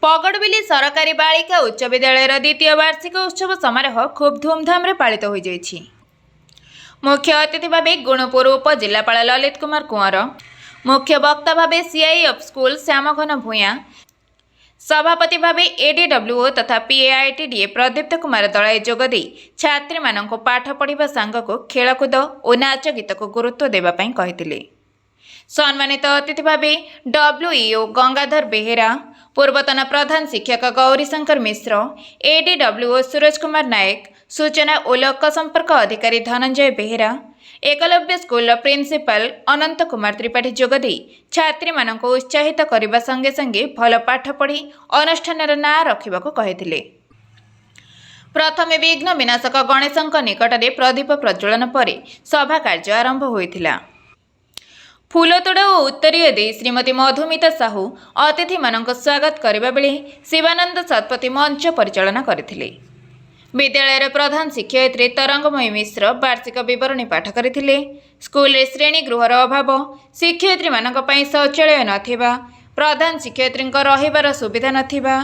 पगड़बिली सरकारी बालिका उच्च विद्यालय द्वितीय वार्षिक उत्सव समारोह खूब धूमधाम पालित हो जाइछि। मुख्य अतिथि भाव गुणपुर उपजिलापाल ललित कुमार कुंवर, मुख्य वक्ता भाव सीआईएफ स्कूल श्यामघन भूया, सभापति भाव एडीडब्ल्यूओ तथा पीएआईटीडीए प्रदीप्त कुमार दलाई जोगदी छात्री मानक पाठ पढ़ा सांग को खेलकूद और नाच गीत को गुरुत्व देवाई कहिथिले। सम्मानित अतिथि भाव डब्ल्यूईओ गंगाधर बेहेरा, पूर्वतन प्रधान शिक्षक गौरीशंकर मिश्र, एडीडब्ल्यूओ सूरज कुमार नायक, सूचना और लोक संपर्क अधिकारी धनंजय बेहेरा, एकलव्य स्कूल प्रिंसिपल अनंत कुमार त्रिपाठी जोगदी छात्री मानक उत्साहित करने संगे संगे भल पाठ पढ़ी अनुष्ठान ना रखा कहिथिले। प्रथमे विघ्न विनाशक गणेशଙ୍କ निकटरे प्रदीप प्रज्वलन पर सभा कार्य आरंभ होइथिला। फूलतोड़ा और उत्तरीय दे श्रीमती मधुमिता साहू अतिथि मानक स्वागत करने बेले शिवानंद शतपथी मंच परिचालना करथिले। विद्यालय प्रधान शिक्षयित्री तरंगमयी मिश्र वार्षिक विवरणी पाठ करथिले। स्कूल श्रेणी गृहर अभाव, शिक्षयित्री मानक पई शौचालय नथिबा, प्रधान शिक्षयित्री रहिबार सुविधा नथिबा,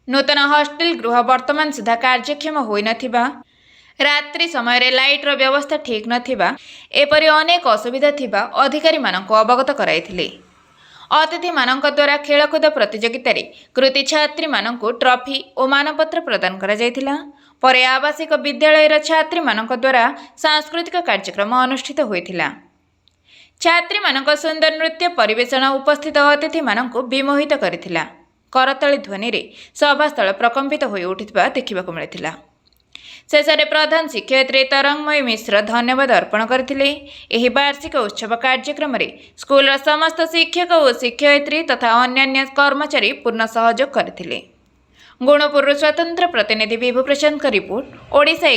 नूतन हॉस्टेल गृह वर्तमान सुधा कार्यक्षम होई नथिबा, रात्रि समय लाइट्र व्यवस्था ठीक नथिबा एपरि अनेक असुविधा थिबा अधिकारी मानक अवगत कराइथिले। अतिथि मानक द्वारा खेलकूद प्रतियोगिता कृति छात्री मानक ट्रॉफी और मानपत्र प्रदान करा जायथिला। पर आवासिक विद्यालय छात्री मानक द्वारा सांस्कृतिक कार्यक्रम अनुष्ठित होइथिला। छात्री मानक सुंदर नृत्य परिवेषण उपस्थित अतिथि मानक विमोहित करथिला। करताली ध्वनि रे सभास्थल प्रकंपित होई उठिथिबा देखिबाकु मिलिथिला। शेषे प्रधान शिक्षयित्री तरंगमयी मिश्र धन्यवाद अर्पण करथिले। एही वार्षिक उत्सव कार्यक्रम रे स्कूल समस्त शिक्षक और शिक्षयित्री तथा अन्यान्य कर्मचारी पूर्ण सहयोग करथिले। गुणपुर स्वतंत्र प्रतिनिधि विभू प्रशांत का रिपोर्ट, ओडिशा।